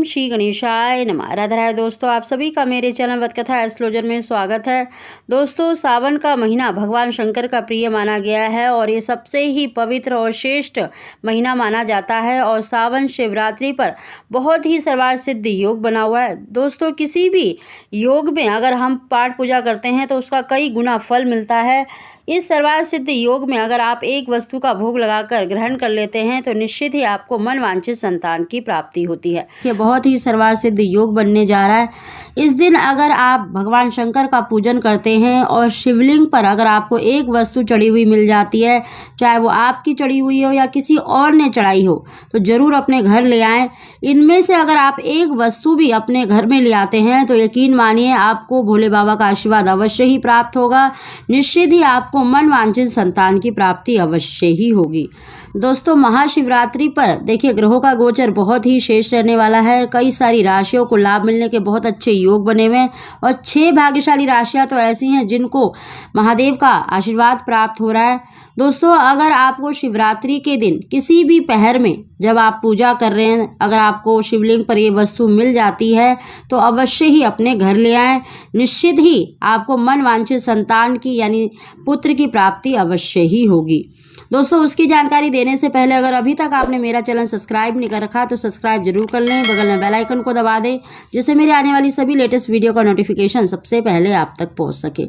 श्री गणेशाय नमः। राधा राधे दोस्तों, आप सभी का मेरे चैनल वतकथा एस्ट्रोलॉजर में स्वागत है। दोस्तों, सावन का महीना भगवान शंकर का प्रिय माना गया है और ये सबसे ही पवित्र और श्रेष्ठ महीना माना जाता है और सावन शिवरात्रि पर बहुत ही सर्वार्थ सिद्ध योग बना हुआ है। दोस्तों, किसी भी योग में अगर हम पाठ पूजा करते हैं तो उसका कई गुना फल मिलता है। इस सर्वार्थ सिद्ध योग में अगर आप एक वस्तु का भोग लगाकर ग्रहण कर लेते हैं तो निश्चित ही आपको मन वांछित संतान की प्राप्ति होती है। ये बहुत ही सर्वार्थ सिद्ध योग बनने जा रहा है। इस दिन अगर आप भगवान शंकर का पूजन करते हैं और शिवलिंग पर अगर आपको एक वस्तु चढ़ी हुई मिल जाती है, चाहे वो आपकी चढ़ी हुई हो या किसी और ने चढ़ाई हो, तो जरूर अपने घर ले आएं। इनमें से अगर आप एक वस्तु भी अपने घर में ले आते हैं तो यकीन मानिए आपको भोले बाबा का आशीर्वाद अवश्य ही प्राप्त होगा। निश्चित ही आपको मन वांछित संतान की प्राप्ति अवश्य ही होगी। दोस्तों, महाशिवरात्रि पर देखिए ग्रहों का गोचर बहुत ही श्रेष्ठ रहने वाला है। कई सारी राशियों को लाभ मिलने के बहुत अच्छे योग बने हुए हैं और 6 भाग्यशाली राशियां तो ऐसी हैं जिनको महादेव का आशीर्वाद प्राप्त हो रहा है। दोस्तों, अगर आपको शिवरात्रि के दिन किसी भी पहर में जब आप पूजा कर रहे हैं, अगर आपको शिवलिंग पर ये वस्तु मिल जाती है तो अवश्य ही अपने घर ले आएं। निश्चित ही आपको मन वांछित संतान की यानी पुत्र की प्राप्ति अवश्य ही होगी। दोस्तों, उसकी जानकारी देने से पहले अगर अभी तक आपने मेरा चैनल सब्सक्राइब नहीं कर रखा तो सब्सक्राइब जरूर कर लें, बगल में बेल आइकन को दबा दें जिससे मेरे आने वाली सभी लेटेस्ट वीडियो का नोटिफिकेशन सबसे पहले आप तक पहुंच सके।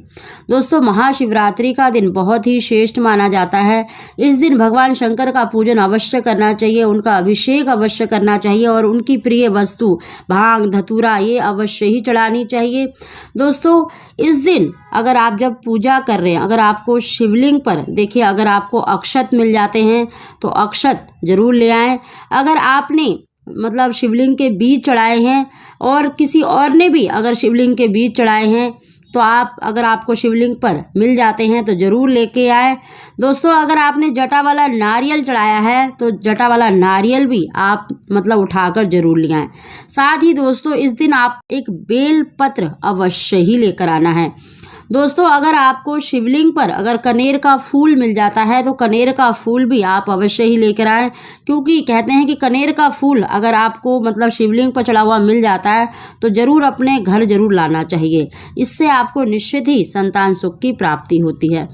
दोस्तों, महाशिवरात्रि का दिन बहुत ही श्रेष्ठ माना जाता है। इस दिन भगवान शंकर का पूजन अवश्य करना चाहिए, उनका अभिषेक अवश्य करना चाहिए और उनकी प्रिय वस्तु भांग धतूरा ये अवश्य ही चढ़ानी चाहिए। दोस्तों, इस दिन अगर आप जब पूजा कर रहे हैं, अगर आपको शिवलिंग पर देखिए अगर आपको अक्षत मिल जाते हैं तो अक्षत जरूर ले आएं। अगर आपने मतलब शिवलिंग के बीज चढ़ाए हैं और किसी और ने भी अगर शिवलिंग के बीज चढ़ाए हैं तो आप अगर आपको शिवलिंग पर मिल जाते हैं तो जरूर लेके आए। दोस्तों, अगर आपने जटा वाला नारियल चढ़ाया है तो जटा वाला नारियल भी आप मतलब उठाकर जरूर ले आएं। साथ ही दोस्तों, इस दिन आप एक बेल पत्र अवश्य ही लेकर आना है। दोस्तों, अगर आपको शिवलिंग पर अगर कनेर का फूल मिल जाता है तो कनेर का फूल भी आप अवश्य ही लेकर आएं, क्योंकि कहते हैं कि कनेर का फूल अगर आपको मतलब शिवलिंग पर चढ़ा हुआ मिल जाता है तो जरूर अपने घर जरूर लाना चाहिए। इससे आपको निश्चित ही संतान सुख की प्राप्ति होती है।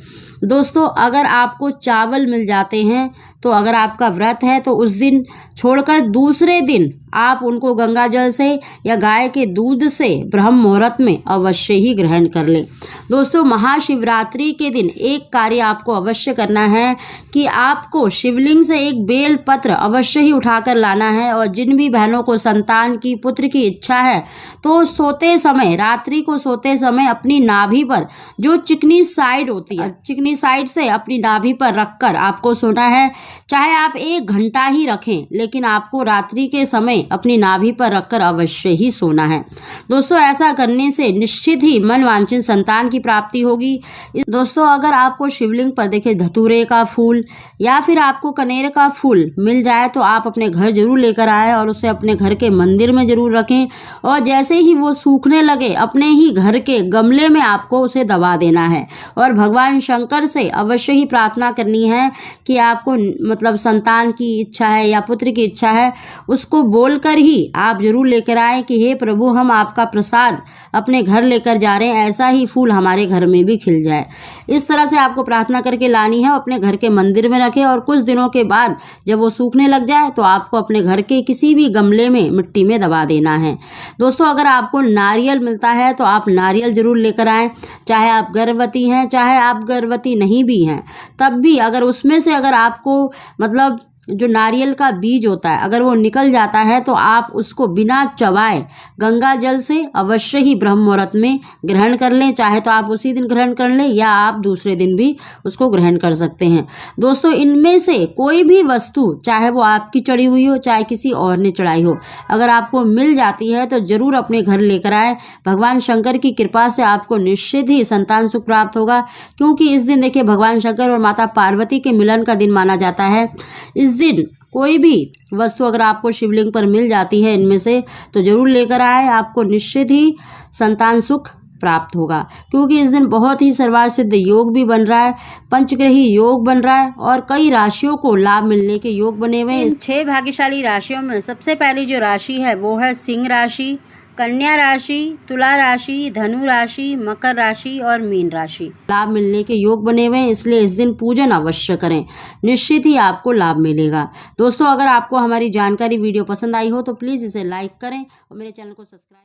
दोस्तों, अगर आपको चावल मिल जाते हैं तो अगर आपका व्रत है तो उस दिन छोड़कर दूसरे दिन आप उनको गंगा जल से या गाय के दूध से ब्रह्म मुहूर्त में अवश्य ही ग्रहण कर लें। दोस्तों, महाशिवरात्रि के दिन एक कार्य आपको अवश्य करना है कि आपको शिवलिंग से एक बेल पत्र अवश्य ही उठाकर लाना है और जिन भी बहनों को संतान की पुत्र की इच्छा है तो सोते समय रात्रि को सोते समय अपनी नाभि पर जो चिकनी साइड होती है, चिकनी साइड से अपनी नाभि पर रखकर आपको सोना है। चाहे आप 1 घंटा ही रखें, लेकिन आपको रात्रि के समय अपनी नाभि पर रखकर अवश्य ही सोना है। दोस्तों, ऐसा करने से निश्चित ही मन वांछित संतान की प्राप्ति होगी। दोस्तों, अगर आपको शिवलिंग पर देखिए धतूरे का फूल या फिर आपको कनेर का फूल मिल जाए तो आप अपने घर जरूर लेकर आए और उसे अपने घर के मंदिर में जरूर रखें और जैसे ही वो सूखने लगे अपने ही घर के गमले में आपको उसे दबा देना है और भगवान शंकर से अवश्य ही प्रार्थना करनी है कि आपको मतलब संतान की इच्छा है या पुत्र की इच्छा है, उसको बोलकर ही आप जरूर लेकर आए कि हे प्रभु, हम आपका प्रसाद अपने घर लेकर जा रहे हैं, ऐसा ही फूल हमारे घर में भी खिल जाए। इस तरह से आपको प्रार्थना करके लानी है, अपने घर के मंदिर में रखें और कुछ दिनों के बाद जब वो सूखने लग जाए तो आपको अपने घर के किसी भी गमले में मिट्टी में दबा देना है। दोस्तों, अगर आपको नारियल मिलता है तो आप नारियल जरूर लेकर आएँ, चाहे आप गर्भवती हैं चाहे आप गर्भवती नहीं भी हैं, तब भी अगर उसमें से अगर आपको मतलब जो नारियल का बीज होता है अगर वो निकल जाता है तो आप उसको बिना चबाए गंगा जल से अवश्य ही ब्रह्म मुहूर्त में ग्रहण कर लें। चाहे तो आप उसी दिन ग्रहण कर लें या आप दूसरे दिन भी उसको ग्रहण कर सकते हैं। दोस्तों, इनमें से कोई भी वस्तु चाहे वो आपकी चढ़ी हुई हो चाहे किसी और ने चढ़ाई हो, अगर आपको मिल जाती है तो जरूर अपने घर लेकर आए। भगवान शंकर की कृपा से आपको निश्चित ही संतान सुख प्राप्त होगा, क्योंकि इस दिन देखिए भगवान शंकर और माता पार्वती के मिलन का दिन माना जाता है। इस दिन कोई भी वस्तु अगर आपको शिवलिंग पर मिल जाती है इनमें से तो जरूर लेकर आए, आपको निश्चित ही संतान सुख प्राप्त होगा, क्योंकि इस दिन बहुत ही सर्वार सिद्ध योग भी बन रहा है, पंचग्रही योग बन रहा है और कई राशियों को लाभ मिलने के योग बने हुए हैं। इन 6 भाग्यशाली राशियों में सबसे पहली जो राशि है वो है सिंह राशि, कन्या राशि, तुला राशि, धनु राशि, मकर राशि और मीन राशि। लाभ मिलने के योग बने हुए हैं, इसलिए इस दिन पूजन अवश्य करें, निश्चित ही आपको लाभ मिलेगा। दोस्तों, अगर आपको हमारी जानकारी वीडियो पसंद आई हो तो प्लीज़ इसे लाइक करें और मेरे चैनल को सब्सक्राइब